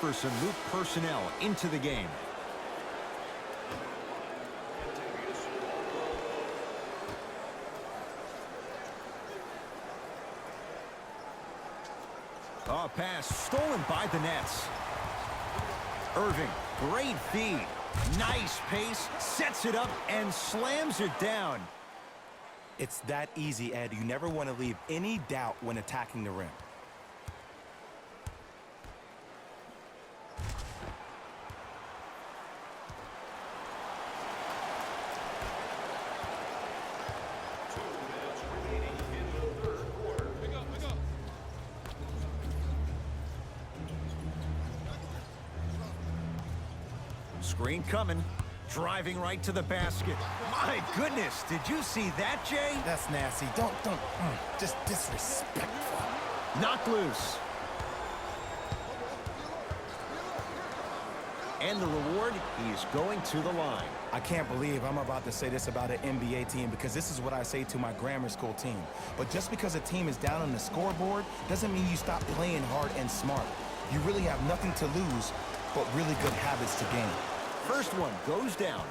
for some new personnel into the game. Oh, pass stolen by the Nets. Irving, great feed. Nice pace, sets it up and slams it down. It's that easy, Ed. You never want to leave any doubt when attacking the rim. Screen coming. Driving right to the basket. My goodness, did you see that, Jay? That's nasty. Just disrespectful. Knocked loose. And the reward, he's going to the line. I can't believe I'm about to say this about an NBA team because this is what I say to my grammar school team. But just because a team is down on the scoreboard doesn't mean you stop playing hard and smart. You really have nothing to lose, but really good habits to gain. First one goes down.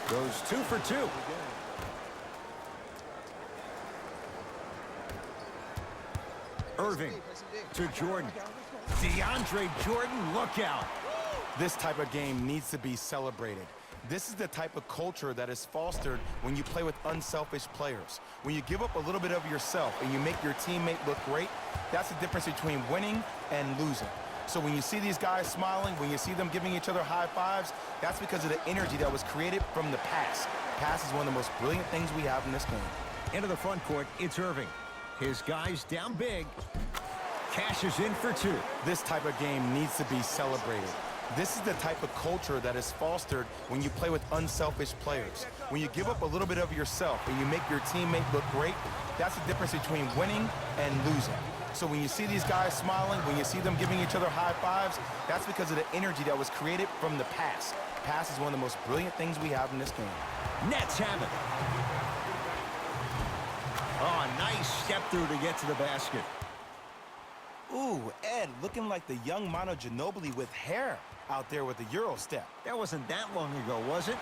Goes 2 for 2. Irving to Jordan. DeAndre Jordan, look out. This type of game needs to be celebrated. This is the type of culture that is fostered when you play with unselfish players. When you give up a little bit of yourself and you make your teammate look great, that's the difference between winning and losing. So when you see these guys smiling, when you see them giving each other high fives, that's because of the energy that was created from the pass. Pass is one of the most brilliant things we have in this game. Into the front court, it's Irving. His guys down big. Cashes in for 2. This type of game needs to be celebrated. This is the type of culture that is fostered when you play with unselfish players. When you give up a little bit of yourself and you make your teammate look great, that's the difference between winning and losing. So when you see these guys smiling, when you see them giving each other high fives, that's because of the energy that was created from the pass. Pass is one of the most brilliant things we have in this game. Nets have it. Oh, nice step through to get to the basket. Ooh, Ed, looking like the young Manu Ginobili with hair out there with the Euro step. That wasn't that long ago, was it?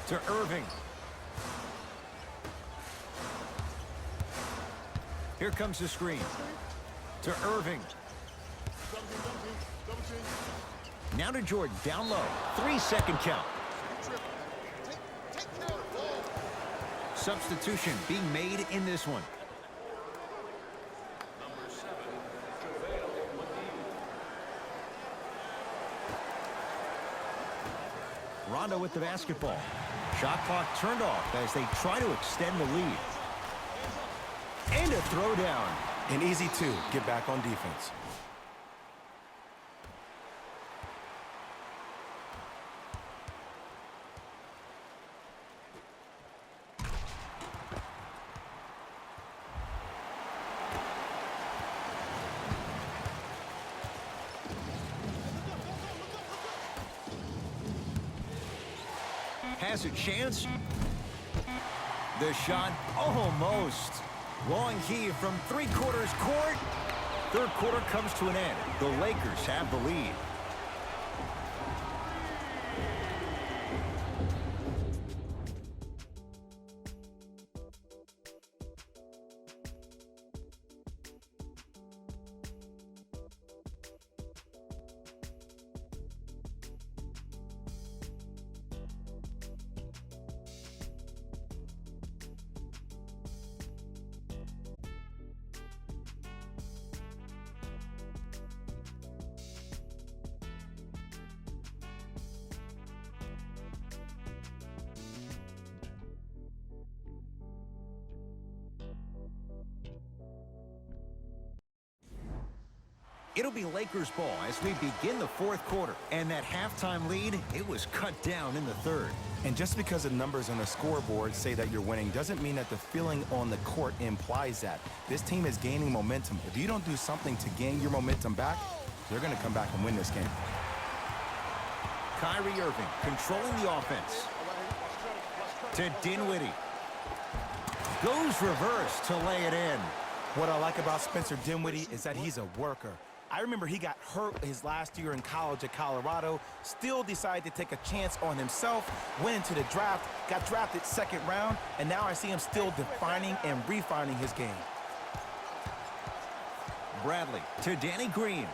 To Irving. Here comes the screen. To Irving. Now to Jordan, down low. 3-second count. Substitution being made in this one. Rondo with the basketball. Shot clock turned off as they try to extend the lead. And a throwdown. An easy 2, get back on defense. Has a chance. The shot almost. Long heave from 3/4 court. Third quarter comes to an end. The Lakers have the lead. It'll be Lakers ball as we begin the fourth quarter. And that halftime lead, it was cut down in the third. And just because the numbers on the scoreboard say that you're winning doesn't mean that the feeling on the court implies that. This team is gaining momentum. If you don't do something to gain your momentum back, they're going to come back and win this game. Kyrie Irving controlling the offense. To Dinwiddie. Goes reverse to lay it in. What I like about Spencer Dinwiddie is that he's a worker. I remember he got hurt his last year in college at Colorado, still decided to take a chance on himself, went into the draft, got drafted second round, and now I see him still defining and refining his game. Bradley to Danny Green.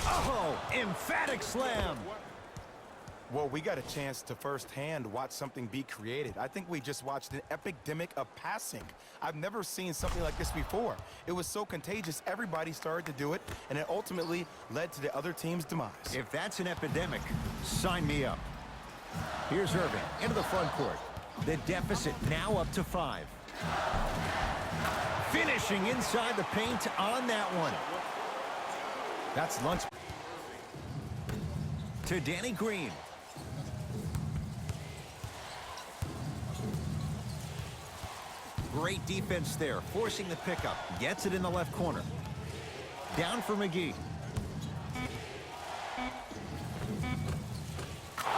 Oh, emphatic slam. Well, we got a chance to firsthand watch something be created. I think we just watched an epidemic of passing. I've never seen something like this before. It was so contagious, everybody started to do it, and it ultimately led to the other team's demise. If that's an epidemic, sign me up. Here's Irving into the front court. The deficit now up to 5. Finishing inside the paint on that one. That's lunch. To Danny Green. Great defense there, forcing the pickup. Gets it in the left corner. Down for McGee.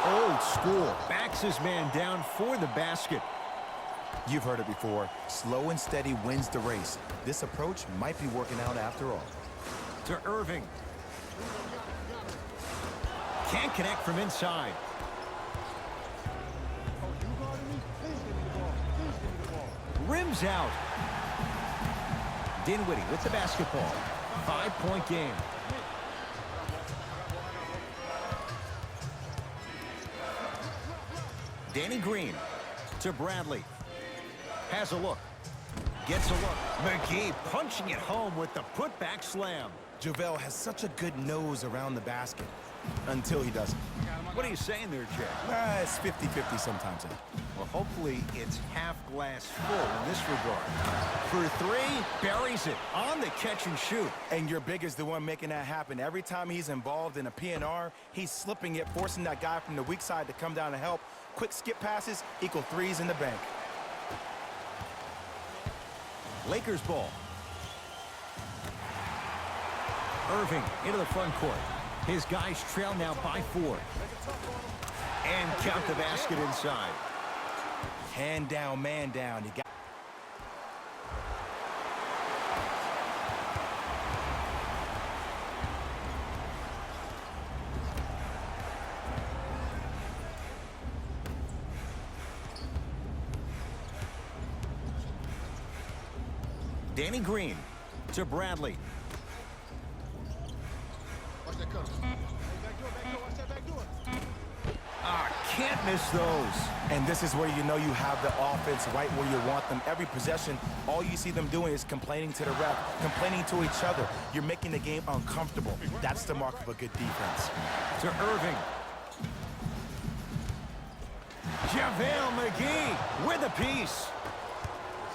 Old school. Backs his man down for the basket. You've heard it before. Slow and steady wins the race. This approach might be working out after all. To Irving. Can't connect from inside. Rims out. Dinwiddie with the basketball. 5-point game. Danny Green to Bradley. Has a look. Gets a look. McGee punching it home with the putback slam. JaVale has such a good nose around the basket until he doesn't. What are you saying there, Jack? It's 50-50 sometimes. Well, hopefully it's half glass full in this regard. For 3, buries it on the catch and shoot. And your big is the one making that happen. Every time he's involved in a PNR, he's slipping it, forcing that guy from the weak side to come down and help. Quick skip passes equal 3s in the bank. Lakers ball. Irving into the front court. His guys trail now by 4. And count the basket inside. Hand down, man down. You got. Danny Green to Bradley. Can't miss those. And this is where you know you have the offense right where you want them. Every possession, all you see them doing is complaining to the ref, complaining to each other. You're making the game uncomfortable. That's the mark of a good defense. To Irving. JaVale McGee with a piece.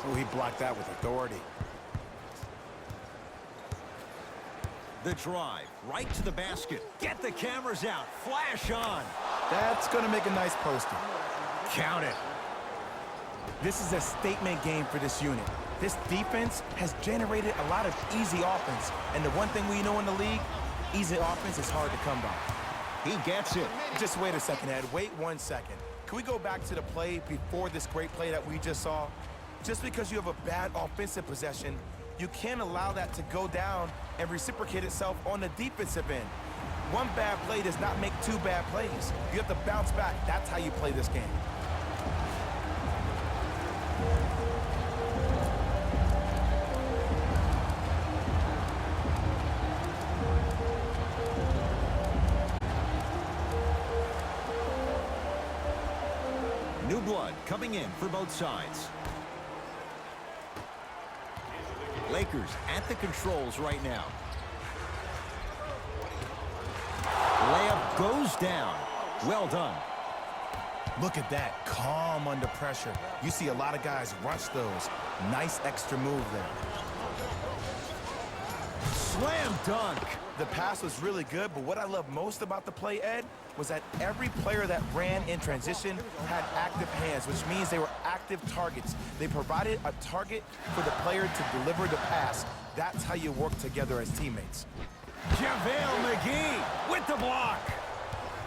Oh, he blocked that with authority. The drive, right to the basket. Get the cameras out. Flash on. That's going to make a nice poster. Count it. This is a statement game for this unit. This defense has generated a lot of easy offense. And the one thing we know in the league, easy offense is hard to come by. He gets it. Just wait a second, Ed. Wait 1 second. Can we go back to the play before this great play that we just saw? Just because you have a bad offensive possession, you can't allow that to go down and reciprocate itself on the defensive end. One bad play does not make 2 bad plays. You have to bounce back. That's how you play this game. New blood coming in for both sides. Lakers at the controls right now. Layup goes down. Well done. Look at that, calm under pressure. You see a lot of guys rush those. Nice extra move there. Slam dunk. The pass was really good, but what I love most about the play, Ed, was that every player that ran in transition had active hands, which means they were active targets. They provided a target for the player to deliver the pass. That's how you work together as teammates. JaVale McGee with the block.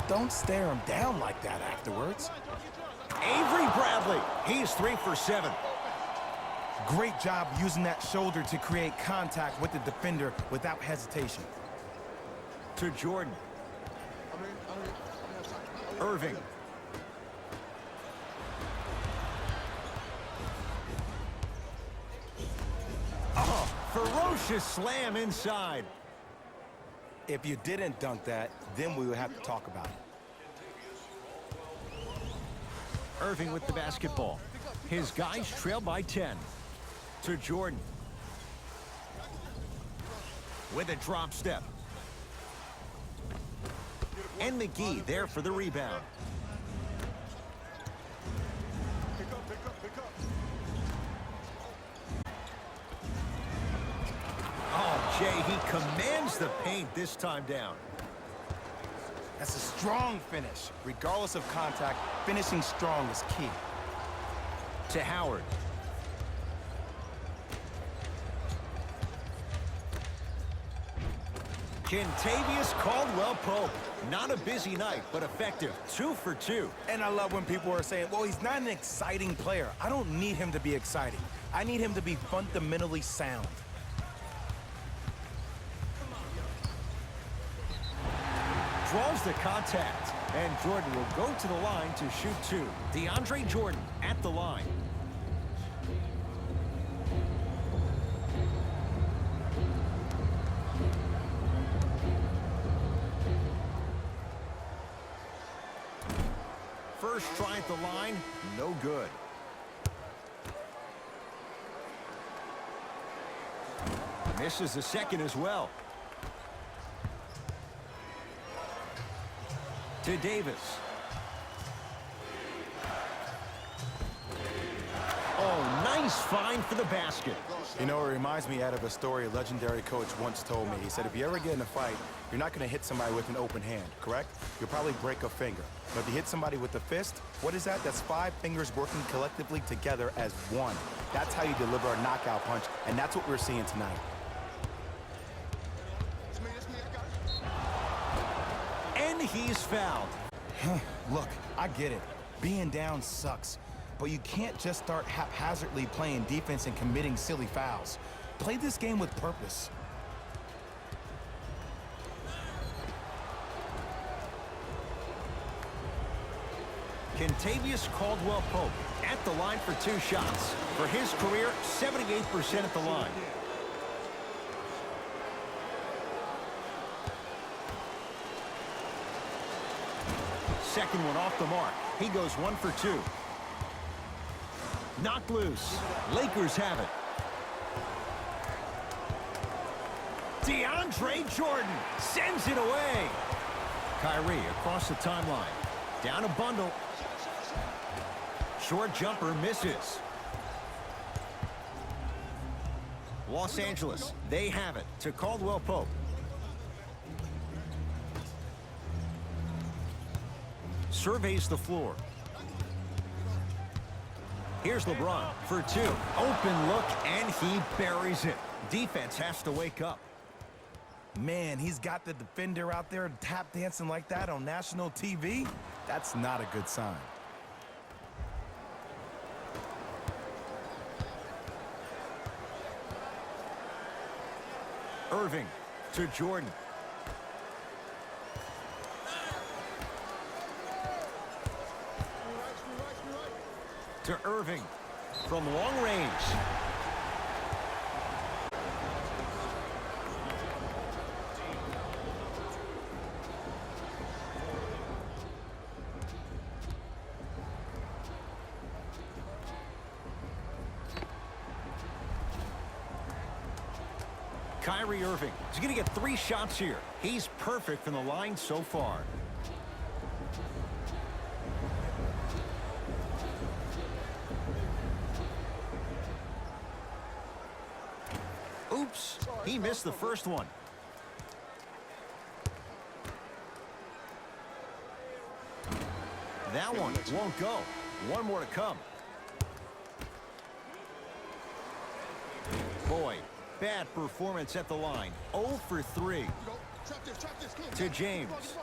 Don't stare him down like that afterwards. Avery Bradley, he's 3 for 7. Great job using that shoulder to create contact with the defender without hesitation. To Jordan. Irving. Oh, ferocious slam inside. If you didn't dunk that, then we would have to talk about it. Irving with the basketball. His guys trail by 10. To Jordan. With a drop step. And McGee there for the rebound. Oh, Jay, he commands the paint this time down. That's a strong finish. Regardless of contact, finishing strong is key. To Howard. Kentavious Caldwell-Pope. Not a busy night, but effective. 2 for 2. And I love when people are saying, well, he's not an exciting player. I don't need him to be exciting. I need him to be fundamentally sound. Draws the contact. And Jordan will go to the line to shoot 2. DeAndre Jordan at the line. First try at the line, no good. Misses the second as well. To Davis. Oh, nice find for the basket. You know, it reminds me out of a story a legendary coach once told me. He said, if you ever get in a fight, you're not going to hit somebody with an open hand, correct? You'll probably break a finger. But if you hit somebody with a fist, what is that? That's 5 fingers working collectively together as one. That's how you deliver a knockout punch, and that's what we're seeing tonight. And he's fouled. Look, I get it. Being down sucks. But you can't just start haphazardly playing defense and committing silly fouls. Play this game with purpose. Kentavious Caldwell-Pope at the line for 2 shots. For his career, 78% at the line. Second one off the mark. He goes 1 for 2. Knocked loose. Lakers have it. DeAndre Jordan sends it away. Kyrie across the timeline. Down a bundle. Short jumper misses. Los Angeles, they have it to Caldwell-Pope. Surveys the floor. Here's LeBron for 2. Open look, and he buries it. Defense has to wake up. Man, he's got the defender out there tap dancing like that on national TV. That's not a good sign. Irving to Jordan. To Irving from long range. Kyrie Irving is going to get 3 shots here. He's perfect from the line so far. Oops, he missed the first one. That one won't go. One more to come. Boy, bad performance at the line. 0 for 3. To James.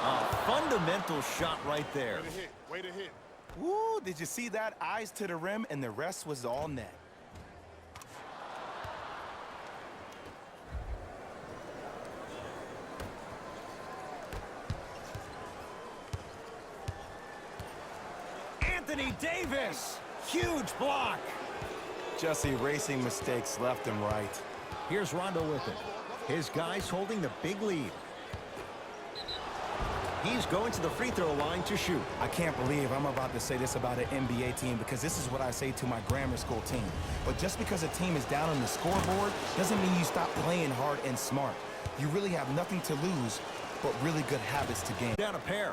A fundamental shot right there. Way to hit. Woo, did you see that? Eyes to the rim, and the rest was all net. Anthony Davis. Huge block. Just erasing mistakes left and right. Here's Rondo with it. His guys holding the big lead. He's going to the free throw line to shoot. I can't believe I'm about to say this about an NBA team because this is what I say to my grammar school team. But just because a team is down on the scoreboard doesn't mean you stop playing hard and smart. You really have nothing to lose but really good habits to gain. Down a pair.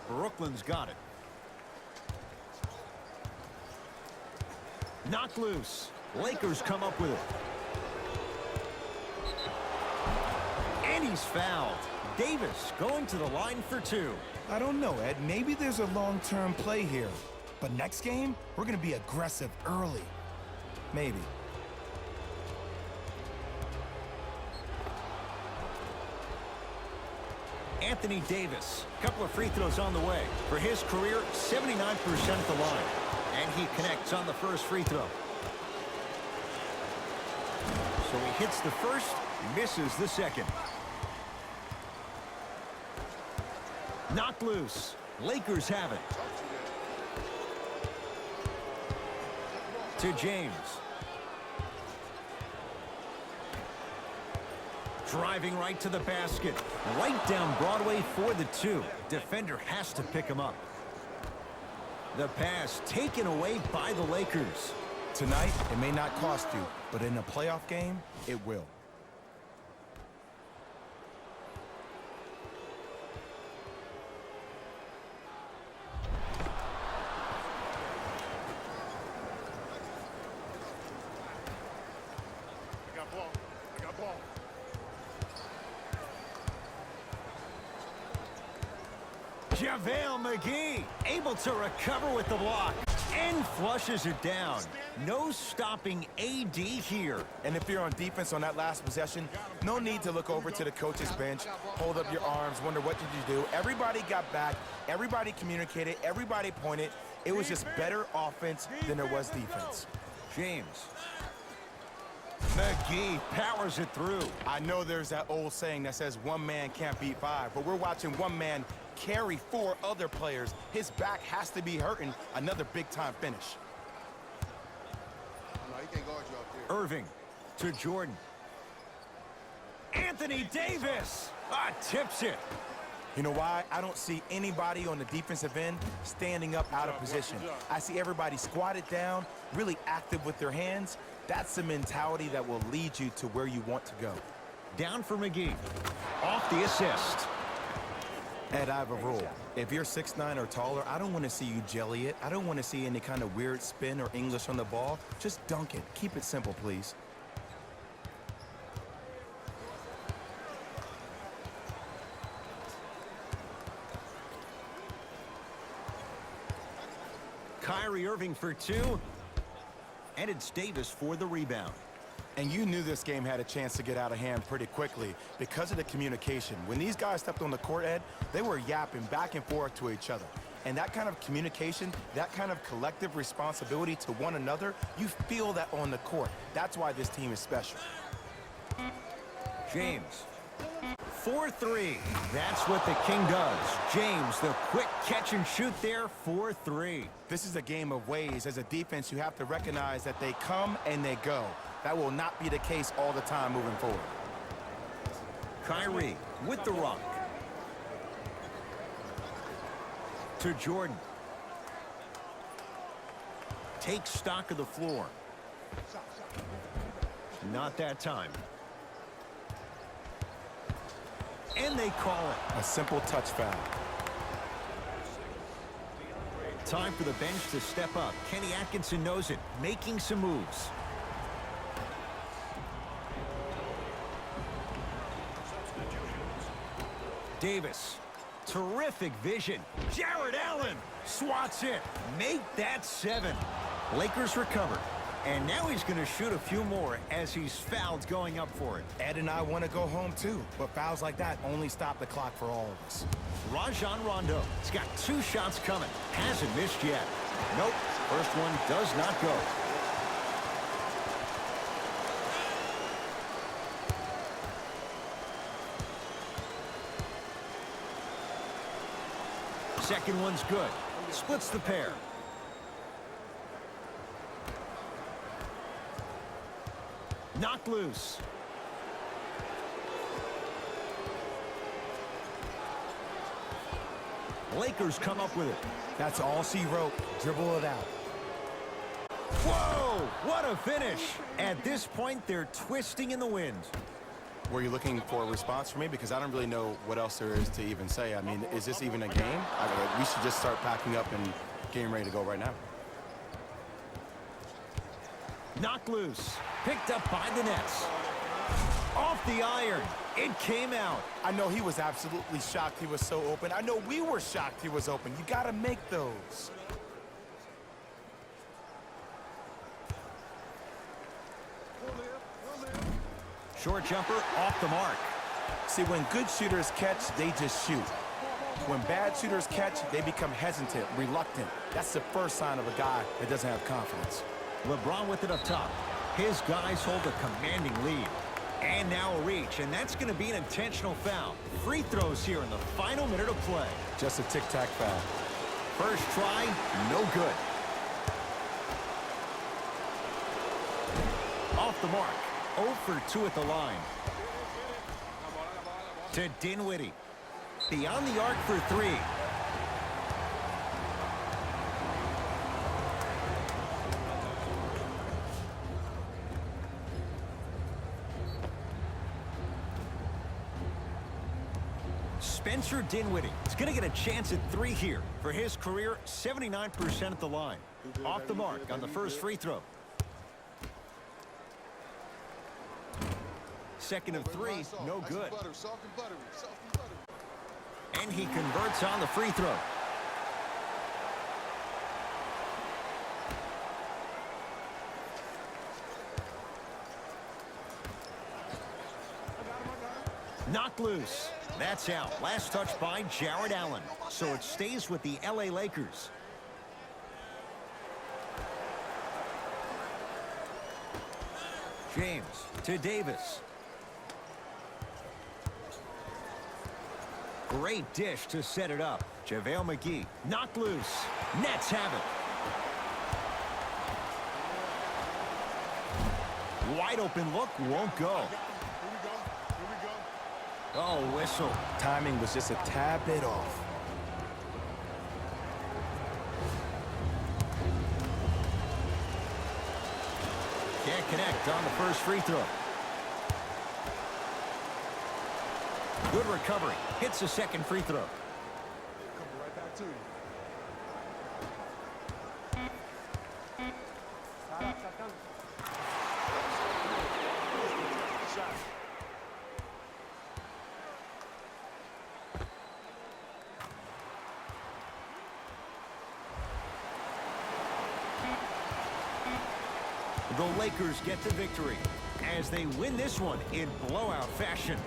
Brooklyn's got it. Knocked loose. Lakers come up with it. And he's fouled. Davis going to the line for 2. I don't know, Ed. Maybe there's a long-term play here. But next game, we're going to be aggressive early. Maybe. Anthony Davis, couple of free throws on the way. For his career, 79% at the line. And he connects on the first free throw. So he hits the first, misses the second. Knocked loose. Lakers have it. To James. Driving right to the basket. Right down Broadway for the 2. Defender has to pick him up. The pass taken away by the Lakers. Tonight, it may not cost you, but in a playoff game, it will. I got ball. I got ball. JaVale McGee able to recover with the block and flushes it down. No stopping AD here. And if you're on defense on that last possession, no need to look over to the coach's bench, hold up your arms, wonder what did you do. Everybody got back, everybody communicated, everybody pointed. It was just better offense than there was defense. James. McGee powers it through. I know there's that old saying that says one man can't beat 5, but we're watching one man carry 4 other players. His back has to be hurting. Another big-time finish. No, he can't guard you out there. Irving to Jordan. Anthony Davis tips it. You know why? I don't see anybody on the defensive end standing up out of position. I see everybody squatted down, really active with their hands. That's the mentality that will lead you to where you want to go. Down for McGee. Off the assist. Ed, I have a rule. If you're 6'9" or taller, I don't want to see you jelly it. I don't want to see any kind of weird spin or English on the ball. Just dunk it. Keep it simple, please. Kyrie Irving for 2. And it's Davis for the rebound. And you knew this game had a chance to get out of hand pretty quickly because of the communication. When these guys stepped on the court, Ed, they were yapping back and forth to each other. And that kind of communication, that kind of collective responsibility to one another, you feel that on the court. That's why this team is special. James. 4-3. That's what the King does. James, the quick catch and shoot there, 4-3. This is a game of ways. As a defense, you have to recognize that they come and they go. That will not be the case all the time moving forward. Kyrie with the rock. To Jordan. Takes stock of the floor. Not that time. And they call it. A simple touch foul. Time for the bench to step up. Kenny Atkinson knows it, making some moves. Davis, terrific vision. Jared Allen swats it. Make that 7. Lakers recover. And now he's going to shoot a few more as he's fouled going up for it. Ed and I want to go home too, but fouls like that only stop the clock for all of us. Rajon Rondo. He's got 2 shots coming. Hasn't missed yet. Nope. First one does not go. Second one's good. Splits the pair. Knocked loose. Lakers come up with it. That's all she wrote. Dribble it out. Whoa! What a finish. At this point, they're twisting in the wind. Were you looking for a response from me? Because I don't really know what else there is to even say. I mean, is this even a game? We should just start packing up and getting ready to go right now. Knocked loose. Picked up by the Nets. Off the iron. It came out. I know he was absolutely shocked he was so open. I know we were shocked he was open. You got to make those. Short jumper off the mark. See, when good shooters catch, they just shoot. When bad shooters catch, they become hesitant, reluctant. That's the first sign of a guy that doesn't have confidence. LeBron with it up top. His guys hold a commanding lead. And now a reach, and that's going to be an intentional foul. Free throws here in the final minute of play. Just a tic-tac foul. First try, no good. Off the mark. 0 for 2 at the line. To Dinwiddie. Beyond the arc for 3. Spencer Dinwiddie is going to get a chance at 3 here. For his career, 79% at the line. Off the mark on the first free throw. Second of 3, no good. And he converts on the free throw. Knocked loose. That's out. Last touch by Jared Allen. So it stays with the LA Lakers. James to Davis. Great dish to set it up. JaVale McGee knocked loose. Nets have it. Wide open look won't go. Oh, whistle. Timing was just a tad bit off. Can't connect on the first free throw. Good recovery. Hits the second free throw. Coming right back to you. The Lakers get the victory as they win this one in blowout fashion.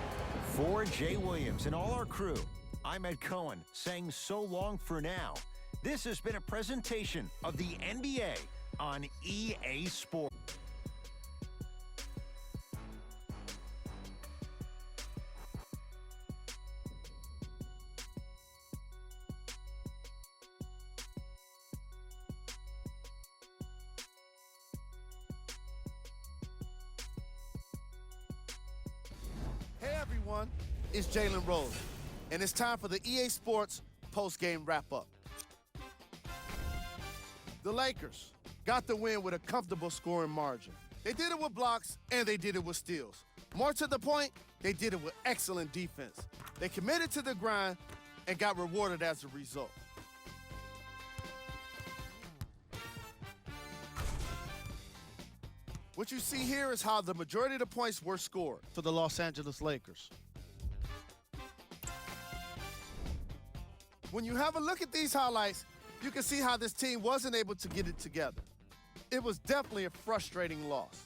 For Jay Williams and all our crew, I'm Ed Cohen saying so long for now. This has been a presentation of the NBA on EA Sports. Hey everyone, it's Jalen Rose, and it's time for the EA Sports post-game wrap-up. The Lakers got the win with a comfortable scoring margin. They did it with blocks, and they did it with steals. More to the point, they did it with excellent defense. They committed to the grind and got rewarded as a result. What you see here is how the majority of the points were scored for the Los Angeles Lakers. When you have a look at these highlights, you can see how this team wasn't able to get it together. It was definitely a frustrating loss.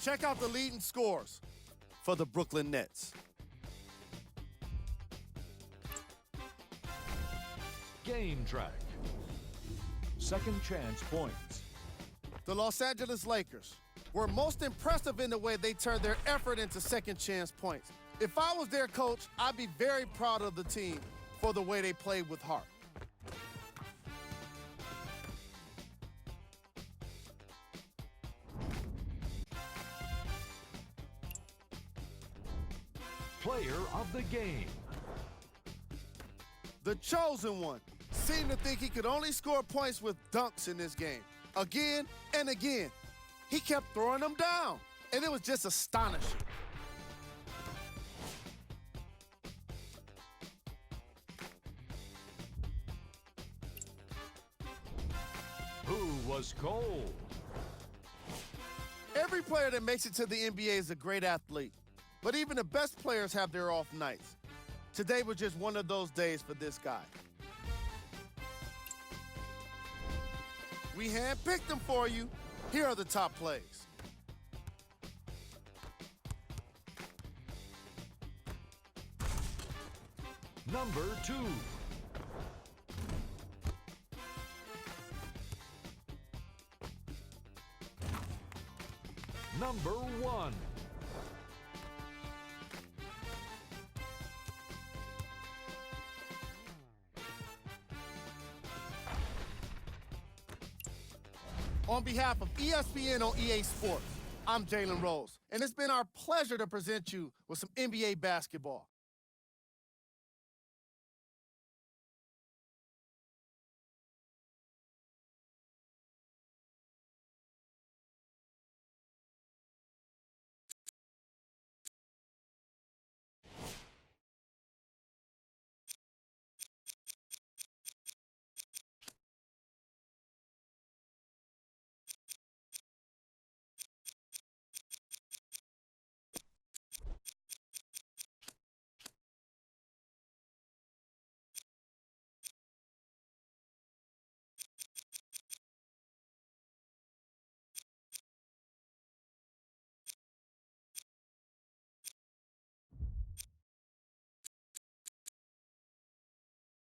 Check out the leading scores for the Brooklyn Nets. Game track. Second chance points. The Los Angeles Lakers were most impressive in the way they turned their effort into second chance points. If I was their coach, I'd be very proud of the team for the way they played with heart. Player of the game. The chosen one seemed to think he could only score points with dunks in this game. Again and again, he kept throwing them down, and it was just astonishing. Who was cold? Every player that makes it to the NBA is a great athlete, but even the best players have their off nights. Today was just one of those days for this guy. We handpicked them for you. Here are the top plays. Number 2. Number 1. On behalf of ESPN on EA Sports, I'm Jalen Rose, and it's been our pleasure to present you with some NBA basketball.